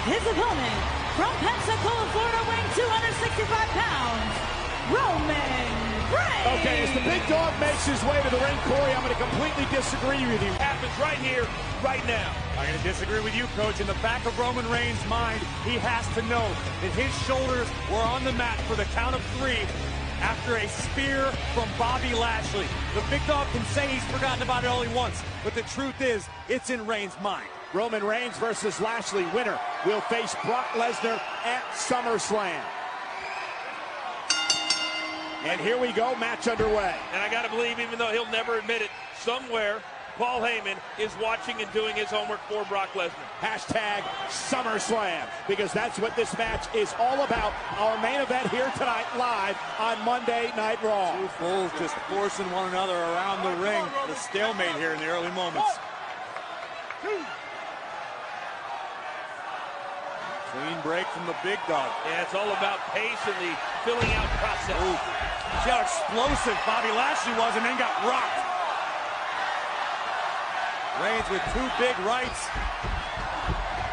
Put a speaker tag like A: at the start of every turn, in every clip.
A: His opponent, from Pensacola, Florida, weighing 265 pounds, Roman Reigns.
B: Okay, as the big dog makes his way to the ring, Corey, I'm going to completely disagree with you.
C: Happens right here, right now.
D: I'm going to disagree with you, Coach. In the back of Roman Reigns' mind, he has to know that his shoulders were on the mat for the count of 3 after a spear from Bobby Lashley. The big dog can say he's forgotten about it all he wants, but the truth is, it's in Reigns' mind.
B: Roman Reigns versus Lashley. Winner will face Brock Lesnar at SummerSlam. And here we go, match underway.
C: And I got to believe, even though he'll never admit it, somewhere Paul Heyman is watching and doing his homework for Brock Lesnar.
B: Hashtag SummerSlam, because that's what this match is all about. Our main event here tonight, live on Monday Night Raw.
D: Two fools just forcing one another around the ring. The stalemate here in the early moments. Clean break from the big dog.
C: Yeah, it's all about pace and the filling out process.
D: Ooh. See how explosive Bobby Lashley was and then got rocked. Reigns with 2 big rights.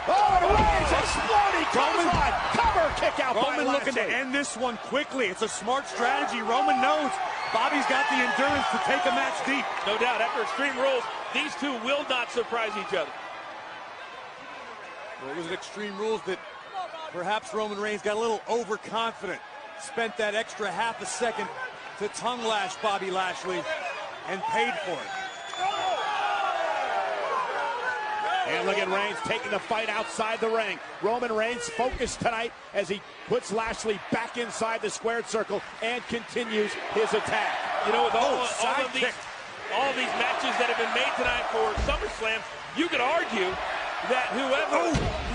B: Oh, and Reigns exploding. Cover kick out by
D: Roman looking to end this one quickly. It's a smart strategy. Roman knows Bobby's got the endurance to take a match deep.
C: No doubt, after Extreme Rules, these two will not surprise each other.
D: Well, it was Extreme Rules that perhaps Roman Reigns got a little overconfident. Spent that extra half a second to tongue lash Bobby Lashley and paid for it.
B: And look at Reigns taking the fight outside the ring. Roman Reigns focused tonight as he puts Lashley back inside the squared circle and continues his attack.
C: You know, with all of these matches that have been made tonight for SummerSlam, you could argue that whoever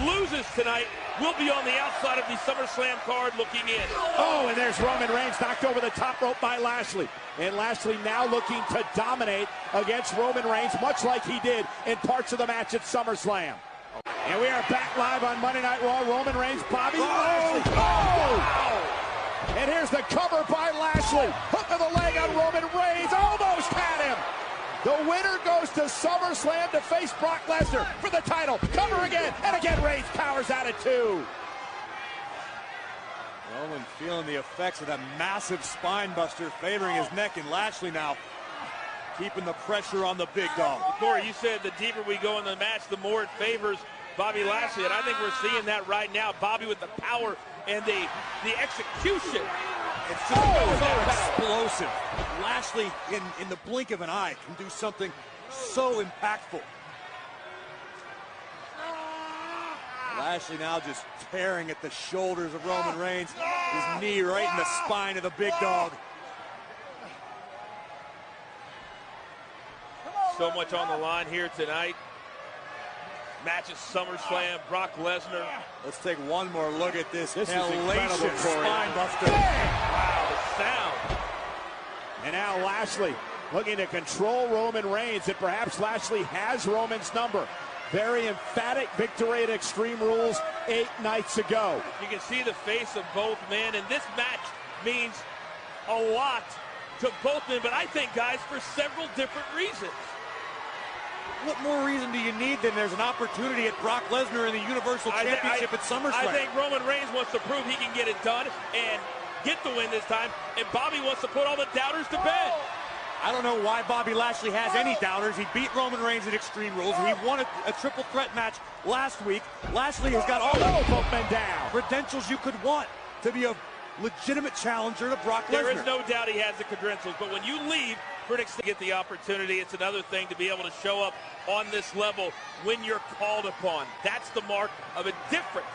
C: loses tonight will be on the outside of the SummerSlam card looking in.
B: Oh, and there's Roman Reigns knocked over the top rope by Lashley. And Lashley now looking to dominate against Roman Reigns, much like he did in parts of the match at SummerSlam. And we are back live on Monday Night Raw. Roman Reigns, Bobby Lashley. Oh! And here's the cover by Lashley. Hook of the leg on Roman Reigns. Almost had him. The winner goes to SummerSlam to face Brock Lesnar for the title. Cover again, and again Reigns powers out at 2.
D: Roman feeling the effects of that massive spine buster, favoring his neck, and Lashley now keeping the pressure on the big dog.
C: Corey, you said the deeper we go in the match, the more it favors Bobby Lashley, and I think we're seeing that right now. Bobby with the power and the execution.
D: It's just so explosive. Lashley, in the blink of an eye, can do something so impactful. Lashley now just tearing at the shoulders of Roman Reigns. His knee right in the spine of the big dog.
C: So much on the line here tonight. Match at SummerSlam, Brock Lesnar.
D: Let's take one more look at this.
B: This is incredible,
D: spine buster.
C: Wow, the sound.
B: And now Lashley looking to control Roman Reigns, and perhaps Lashley has Roman's number. Very emphatic victory at Extreme Rules 8 nights ago.
C: You can see the face of both men, and this match means a lot to both men, but I think, guys, for several different reasons.
D: What more reason do you need than there's an opportunity at Brock Lesnar in the Universal Championship at SummerSlam?
C: I think Roman Reigns wants to prove he can get it done and get the win this time, and Bobby wants to put all the doubters to bed.
D: I don't know why Bobby Lashley has any doubters. He beat Roman Reigns at Extreme Rules. He won a triple threat match last week. Lashley has got all
B: both men down.
D: Credentials you could want to be a legitimate challenger to Brock Lesnar.
C: There is no doubt he has the credentials, but when you leave critics to get the opportunity, it's another thing to be able to show up on this level when you're called upon. That's the mark of a different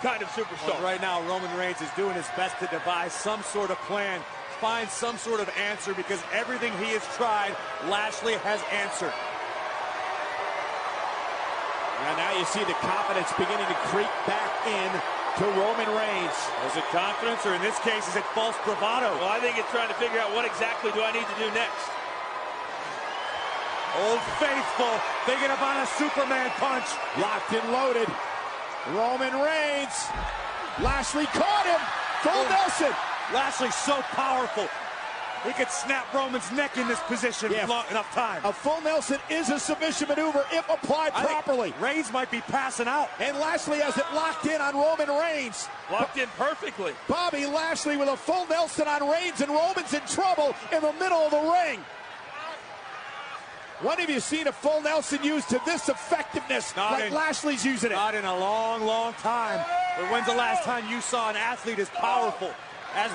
C: kind of superstar.
D: Well, right now, Roman Reigns is doing his best to devise some sort of plan, find some sort of answer, because everything he has tried, Lashley has answered.
B: And now you see the confidence beginning to creep back in to Roman Reigns.
D: Is it confidence, or in this case, is it false bravado?
C: Well, I think it's trying to figure out what exactly do I need to do next.
D: Old Faithful picking up on a Superman punch.
B: Locked and loaded. Roman Reigns. Lashley caught him. Full Nelson.
D: Lashley so powerful. He could snap Roman's neck in this position long enough time.
B: A full Nelson is a submission maneuver if applied properly.
D: Reigns might be passing out.
B: And Lashley has it locked in on Roman Reigns.
C: Locked in perfectly.
B: Bobby Lashley with a full Nelson on Reigns, and Roman's in trouble in the middle of the ring. When have you seen a full Nelson used to this effectiveness like Lashley's using it?
D: Not in a long, long time. But when's the last time you saw an athlete as powerful as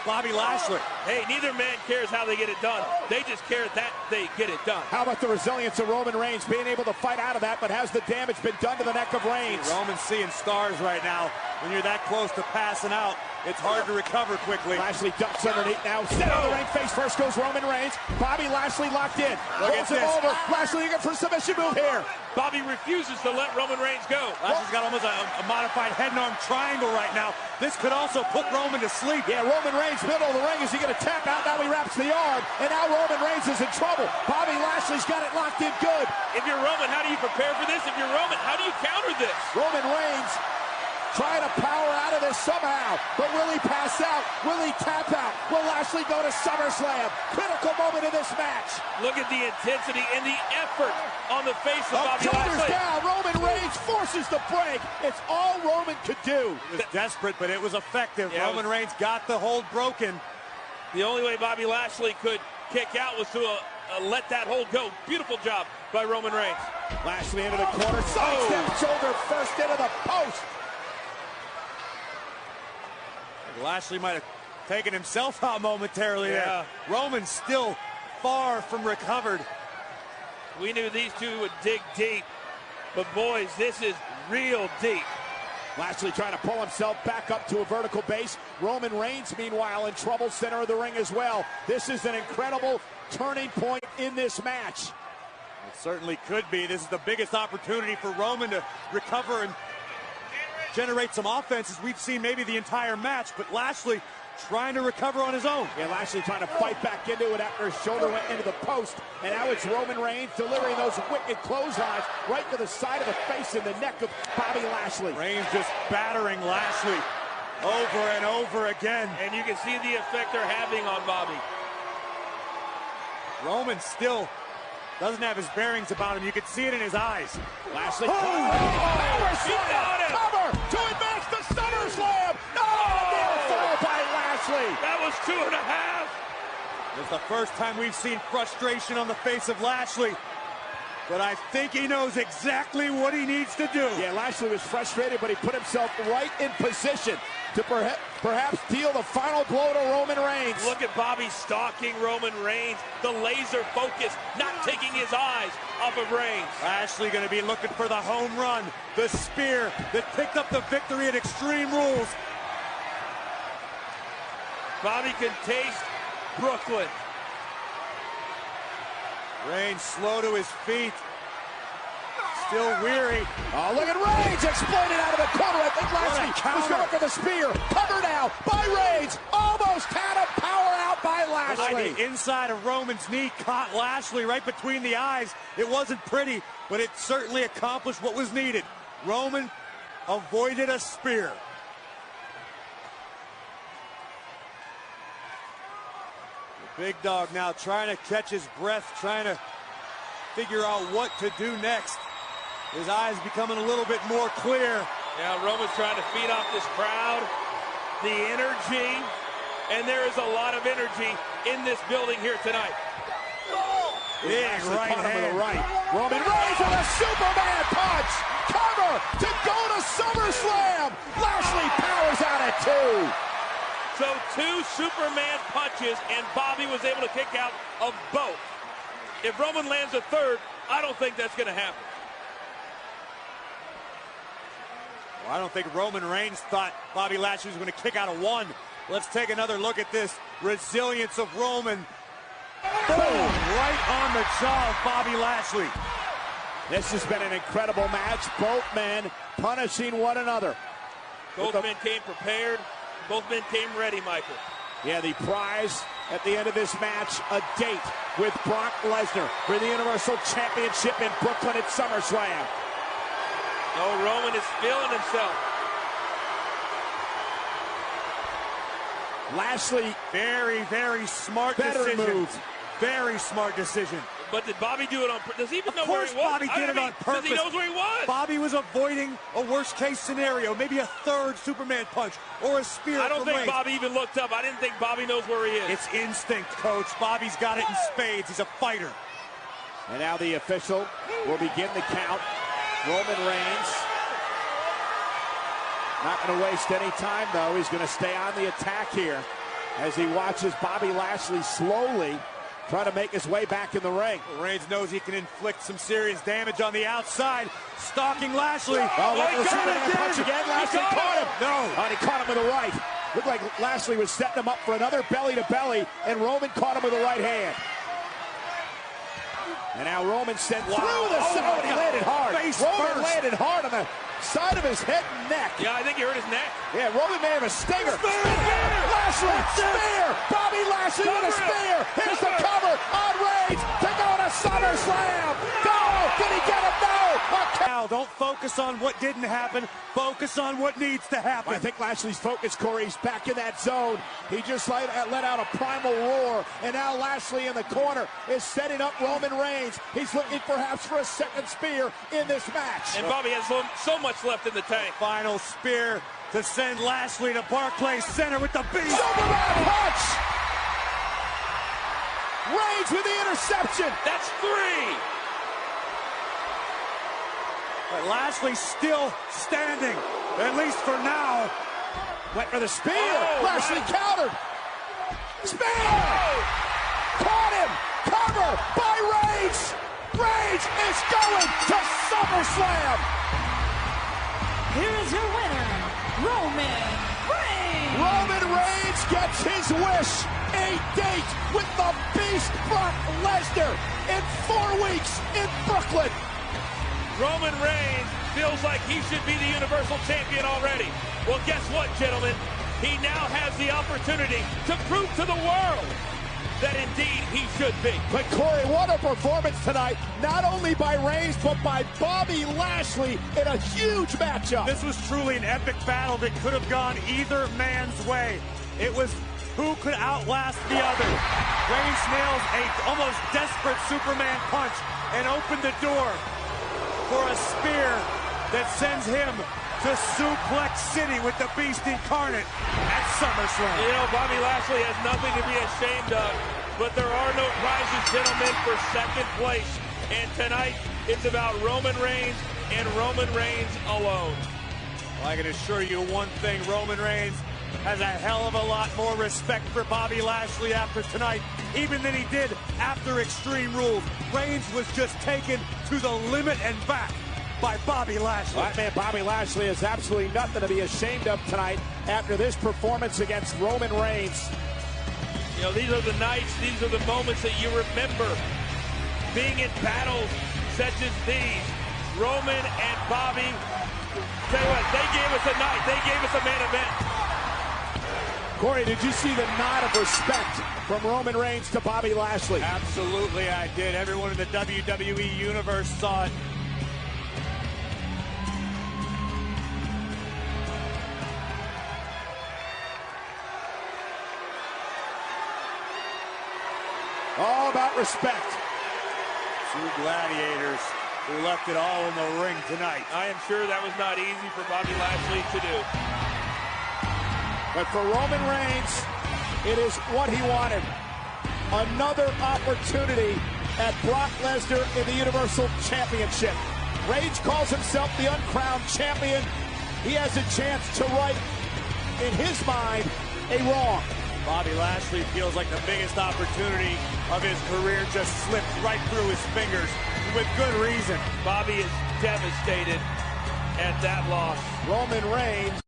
D: Bobby Lashley?
C: Hey, neither man cares how they get it done. They just care that they get it done.
B: How about the resilience of Roman Reigns being able to fight out of that, but has the damage been done to the neck of Reigns?
D: Roman's seeing stars right now. When you're that close to passing out, it's hard to recover quickly.
B: Lashley ducks underneath now. Step on the ring, face first goes Roman Reigns. Bobby Lashley locked in. Rolls him over. Lashley looking for a submission move here.
C: Bobby refuses to let Roman Reigns go.
D: Lashley's got almost a modified head and arm triangle right now. This could also put Roman to sleep.
B: Yeah, Roman Reigns middle of the ring. Is he going to tap out? Now he wraps the arm. And now Roman Reigns is in trouble. Bobby Lashley's got it locked in good.
C: If you're Roman, how do you prepare for this? If you're Roman, how do you counter this?
B: Roman Reigns trying to power out of this somehow. But will he pass out? Will he tap out? Will Lashley go to SummerSlam? Critical moment in this match.
C: Look at the intensity and the effort on the face of Bobby
B: Lashley.
C: Lashley.
B: Down. Roman Reigns forces the break. It's all Roman could do.
D: It was desperate, but it was effective. Yeah, Roman Reigns got the hold broken.
C: The only way Bobby Lashley could kick out was to let that hold go. Beautiful job by Roman Reigns.
B: Lashley into the corner. Sidestep shoulder first into the post.
D: Lashley might have taken himself out momentarily there. Roman's still far from recovered.
C: We knew these two would dig deep, but boys, this is real deep.
B: Lashley trying to pull himself back up to a vertical base. Roman Reigns, meanwhile, in trouble, center of the ring as well. This is an incredible turning point in this match.
D: It certainly could be. This is the biggest opportunity for Roman to recover and generate some offense as we've seen maybe the entire match, but Lashley trying to recover on his own.
B: Yeah, Lashley trying to fight back into it after his shoulder went into the post, and now it's Roman Reigns delivering those wicked clotheslines right to the side of the face and the neck of Bobby Lashley.
D: Reigns just battering Lashley over and over again.
C: And you can see the effect they're having on Bobby.
D: Roman still doesn't have his bearings about him. You can see it in his eyes.
B: Lashley.
C: He got it.
B: Cover to advance to SummerSlam. Near fall by Lashley.
C: That was 2.5.
D: It's the first time we've seen frustration on the face of Lashley. But I think he knows exactly what he needs to do.
B: Yeah, Lashley was frustrated, but he put himself right in position to perhaps deal the final blow to Roman Reigns.
C: Look at Bobby stalking Roman Reigns. The laser focus, not taking his eyes off of Reigns.
D: Lashley going to be looking for the home run, the spear that picked up the victory at Extreme Rules.
C: Bobby can taste Brooklyn.
D: Reigns slow to his feet. Still weary.
B: Oh, look at Reigns exploited out of the corner. I think Lashley was going for the spear. Cover now by Reigns. Almost had him. Power out by Lashley.
D: The inside of Roman's knee caught Lashley right between the eyes. It wasn't pretty, but it certainly accomplished what was needed. Roman avoided a spear. Big dog now trying to catch his breath, trying to figure out what to do next. His eyes becoming a little bit more clear.
C: Yeah, Roman's trying to feed off this crowd, the energy, and there is a lot of energy in this building here tonight.
B: Big right hand. Roman Reigns with a Superman punch. Cover to go to SummerSlam. Lashley powers out at 2.
C: So 2 Superman punches, and Bobby was able to kick out of both. If Roman lands a 3rd, I don't think that's going to happen.
D: Well, I don't think Roman Reigns thought Bobby Lashley was going to kick out of 1. Let's take another look at this resilience of Roman. Boom! Right on the jaw of Bobby Lashley.
B: This has been an incredible match. Both men punishing one another.
C: Both men came prepared. Both men came ready, Michael.
B: Yeah, the prize at the end of this match, a date with Brock Lesnar for the Universal Championship in Brooklyn at SummerSlam.
C: Oh, Roman is feeling himself.
B: Lashley,
D: very, very smart
B: better
D: decision.
B: move.
D: Very smart decision.
C: But did Bobby do it on purpose? Does he even know where he was?
D: Bobby did it on purpose.
C: Because he knows where he was.
D: Bobby was avoiding a worst-case scenario, maybe a third Superman punch or a spear.
C: I don't think
D: Reigns.
C: Bobby even looked up. I didn't think Bobby knows where he is.
D: It's instinct, Coach. Bobby's got it in spades. He's a fighter.
B: And now the official will begin the count. Roman Reigns not going to waste any time, though. He's going to stay on the attack here as he watches Bobby Lashley slowly try to make his way back in the ring.
D: Reigns knows he can inflict some serious damage on the outside. Stalking Lashley.
B: Oh, he got it punch again. Lashley caught him.
D: No.
B: And he caught him with the right. Looked like Lashley was setting him up for another belly-to-belly, and Roman caught him with the right hand. And now Roman sent through the side, and he landed hard. Roman landed hard on the side of his head and neck.
C: Yeah, I think he hurt his neck.
B: Yeah, Roman may have a stinger. Lashley, spear! Bobby Lashley with a spear! Here's the cover on Reigns to go to SummerSlam! No! Did he get him? No!
D: Now, don't focus on what didn't happen. Focus on what needs to happen.
B: I think Lashley's focused, Corey. He's back in that zone. He just let out a primal roar, and now Lashley in the corner is setting up Roman Reigns. He's looking perhaps for a second spear in this match.
C: And Bobby has so much left in the tank.
D: Final spear to send Lashley to Barclays Center with the beast.
B: Superman punch! Reigns with the interception.
C: That's 3.
D: But Lashley's still standing, at least for now.
B: Went for the spear.
C: Oh,
B: Lashley
C: right.
B: countered. Spear! Caught him! Cover by Reigns! Reigns is going to SummerSlam!
A: Here is your winner, Roman Reigns.
B: Roman Reigns gets his wish. A date with the Beast Brock Lesnar in 4 weeks in Brooklyn.
C: Roman Reigns feels like he should be the Universal Champion already. Well, guess what, gentlemen? He now has the opportunity to prove to the world that indeed he should be.
B: But Corey, what a performance tonight, not only by Reigns, but by Bobby Lashley in a huge matchup.
D: This was truly an epic battle that could have gone either man's way. It was who could outlast the other. Reigns nails a almost desperate Superman punch and opened the door for a spear that sends him to Suplex City with the Beast incarnate at SummerSlam.
C: You know, Bobby Lashley has nothing to be ashamed of, but there are no prizes, gentlemen, for second place. And tonight, it's about Roman Reigns and Roman Reigns alone.
D: Well, I can assure you one thing, Roman Reigns has a hell of a lot more respect for Bobby Lashley after tonight, even than he did after Extreme Rules. Reigns was just taken to the limit and back by Bobby Lashley.
B: That man, Bobby Lashley, is absolutely nothing to be ashamed of tonight after this performance against Roman Reigns.
C: You know, these are the nights, these are the moments that you remember being in battles such as these. Roman and Bobby, tell you what, they gave us a night, they gave us a main event.
B: Corey, did you see the nod of respect from Roman Reigns to Bobby Lashley?
D: Absolutely, I did. Everyone in the WWE Universe saw it.
B: All about respect.
D: Two gladiators who left it all in the ring tonight.
C: I am sure that was not easy for Bobby Lashley to do.
B: But for Roman Reigns, it is what he wanted. Another opportunity at Brock Lesnar in the Universal Championship. Reigns calls himself the uncrowned champion. He has a chance to right, in his mind, a wrong.
D: Bobby Lashley feels like the biggest opportunity of his career just slipped right through his fingers, with good reason.
C: Bobby is devastated at that loss.
B: Roman Reigns